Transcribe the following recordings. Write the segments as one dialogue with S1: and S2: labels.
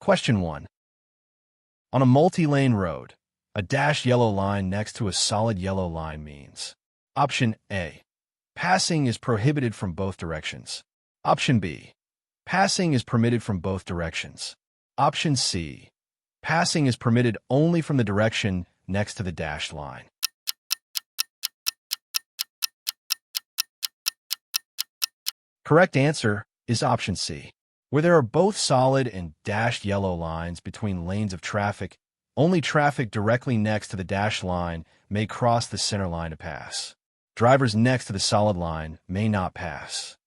S1: Question 1. On a multi-lane road, a dashed yellow line next to a solid yellow line means Option A. Passing is prohibited from both directions. Option B. Passing is permitted from both directions. Option C. Passing is permitted only from the direction next to the dashed line. Correct answer is option C. Where there are both solid and dashed yellow lines between lanes of traffic, only traffic directly next to the dashed line may cross the center line to pass. Drivers next to the solid line may not pass.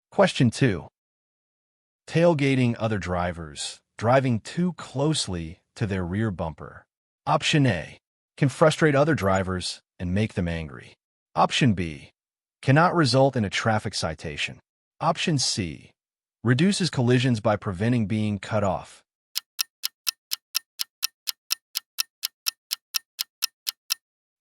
S1: Question 2. Tailgating other drivers, driving too closely to their rear bumper. Option A. Can frustrate other drivers and make them angry. Option B. Cannot result in a traffic citation. Option C. Reduces collisions by preventing being cut off.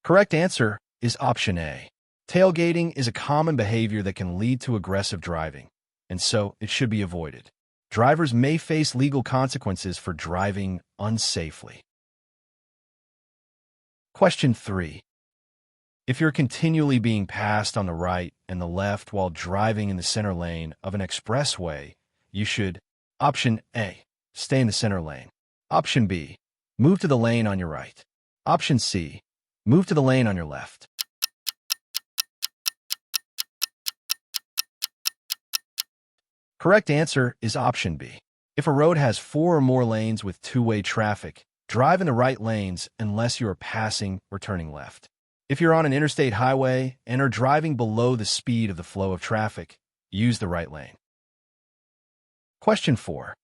S1: Correct answer is option A. Tailgating is a common behavior that can lead to aggressive driving, and so it should be avoided. Drivers may face legal consequences for driving unsafely. Question 3. If you're continually being passed on the right and the left while driving in the center lane of an expressway, you should Option A. Stay in the center lane. Option B. Move to the lane on your right. Option C. Move to the lane on your left. Correct answer is option B. If a road has 4 or more lanes with two-way traffic, drive in the right lanes unless you are passing or turning left. If you're on an interstate highway and are driving below the speed of the flow of traffic, use the right lane. Question 4.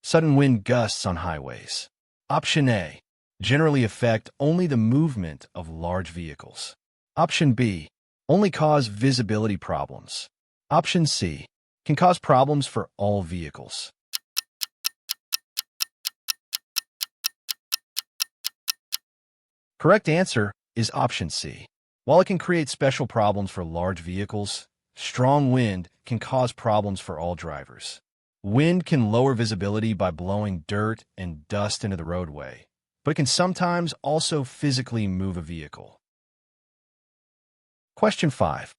S1: Sudden wind gusts on highways. Option A. Generally affect only the movement of large vehicles. Option B. Only cause visibility problems. Option C. Can cause problems for all vehicles. Correct answer is option C. While it can create special problems for large vehicles, strong wind can cause problems for all drivers. Wind can lower visibility by blowing dirt and dust into the roadway, but it can sometimes also physically move a vehicle. Question 5.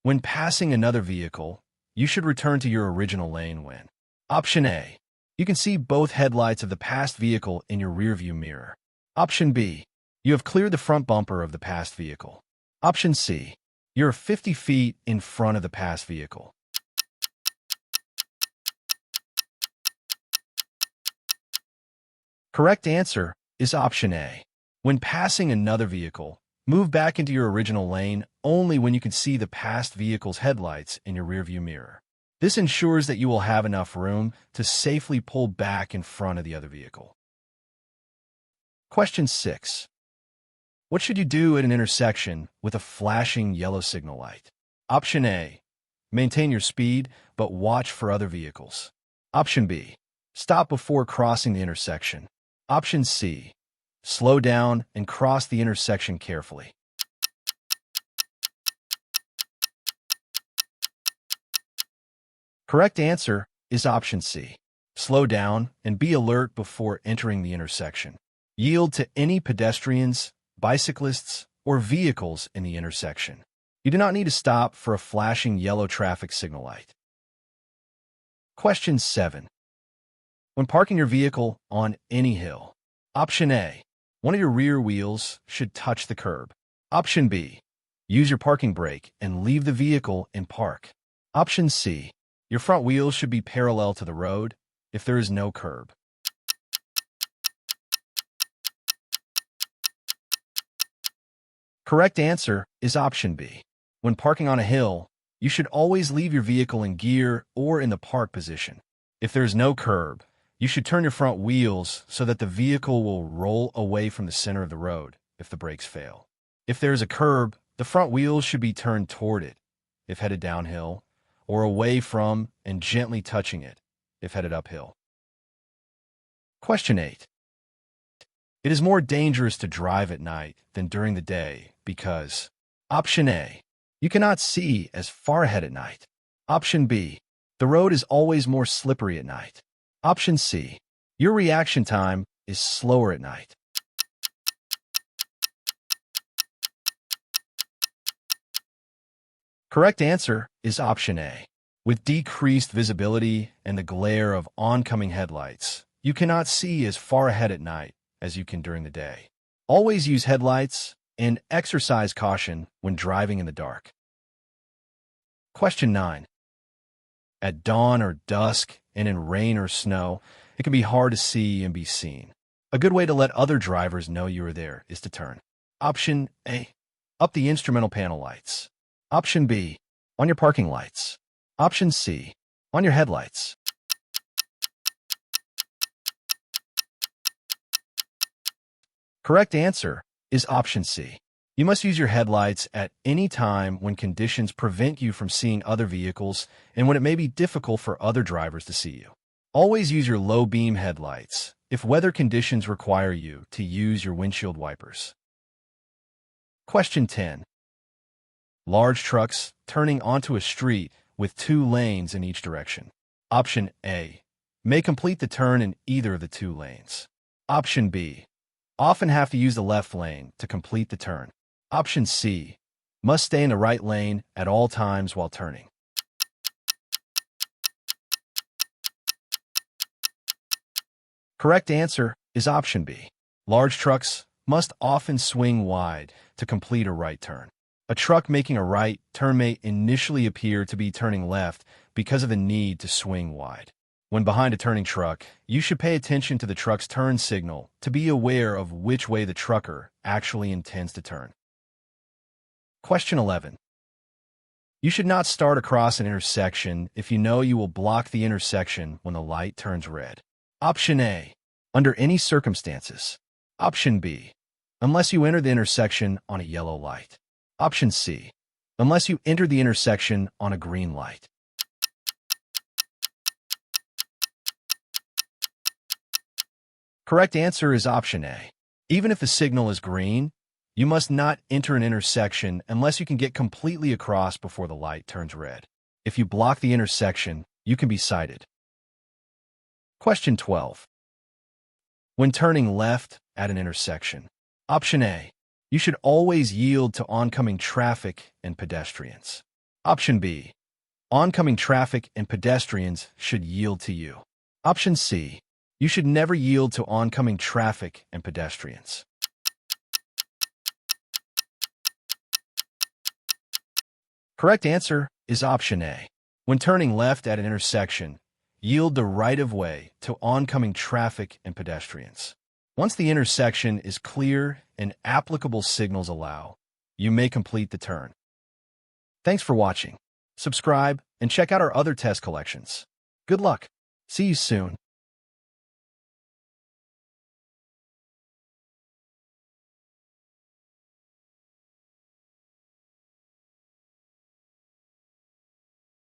S1: When passing another vehicle, you should return to your original lane when Option A. You can see both headlights of the passed vehicle in your rearview mirror. Option B. You have cleared the front bumper of the passed vehicle. Option C. You're 50 feet in front of the passed vehicle. Correct answer is option A. When passing another vehicle, move back into your original lane only when you can see the passed vehicle's headlights in your rearview mirror. This ensures that you will have enough room to safely pull back in front of the other vehicle. Question 6. What should you do at an intersection with a flashing yellow signal light? Option A. Maintain your speed, but watch for other vehicles. Option B. Stop before crossing the intersection. Option C. Slow down and cross the intersection carefully. Correct answer is option C. Slow down and be alert before entering the intersection. Yield to any pedestrians, bicyclists, or vehicles in the intersection. You do not need to stop for a flashing yellow traffic signal light. Question 7. When parking your vehicle on any hill, Option A. One of your rear wheels should touch the curb. Option B. Use your parking brake and leave the vehicle in park. Option C. Your front wheels should be parallel to the road if there is no curb. Correct answer is option B. When parking on a hill, you should always leave your vehicle in gear or in the park position. If there is no curb, you should turn your front wheels so that the vehicle will roll away from the center of the road if the brakes fail. If there is a curb, the front wheels should be turned toward it if headed downhill, or away from and gently touching it if headed uphill. Question 8. It is more dangerous to drive at night than during the day because Option A. You cannot see as far ahead at night. Option B. The road is always more slippery at night. Option C. Your reaction time is slower at night. Correct answer is option A. With decreased visibility and the glare of oncoming headlights, you cannot see as far ahead at night as you can during the day. Always use headlights and exercise caution when driving in the dark. Question 9. At dawn or dusk and in rain or snow, it can be hard to see and be seen. A good way to let other drivers know you are there is to turn. Option A. Up the instrumental panel lights. Option B. On your parking lights. Option C. On your headlights. Correct answer is option C. You must use your headlights at any time when conditions prevent you from seeing other vehicles and when it may be difficult for other drivers to see you. Always use your low beam headlights if weather conditions require you to use your windshield wipers. Question 10. Large trucks turning onto a street with 2 lanes in each direction. Option A. May complete the turn in either of the 2 lanes. Option B. Often have to use the left lane to complete the turn. Option C. Must stay in the right lane at all times while turning. Correct answer is option B. Large trucks must often swing wide to complete a right turn. A truck making a right turn may initially appear to be turning left because of the need to swing wide. When behind a turning truck, you should pay attention to the truck's turn signal to be aware of which way the trucker actually intends to turn. Question 11. You should not start across an intersection if you know you will block the intersection when the light turns red. Option A. Under any circumstances. Option B. Unless you enter the intersection on a yellow light. Option C. Unless you enter the intersection on a green light. Correct answer is option A. Even if the signal is green, you must not enter an intersection unless you can get completely across before the light turns red. If you block the intersection, you can be cited. Question 12. When turning left at an intersection. Option A. You should always yield to oncoming traffic and pedestrians. Option B. Oncoming traffic and pedestrians should yield to you. Option C. You should never yield to oncoming traffic and pedestrians. Correct answer is option A. When turning left at an intersection, yield the right-of-way to oncoming traffic and pedestrians. Once the intersection is clear and applicable signals allow, you may complete the turn. Thanks for watching. Subscribe and check out our other test collections. Good luck. See you soon.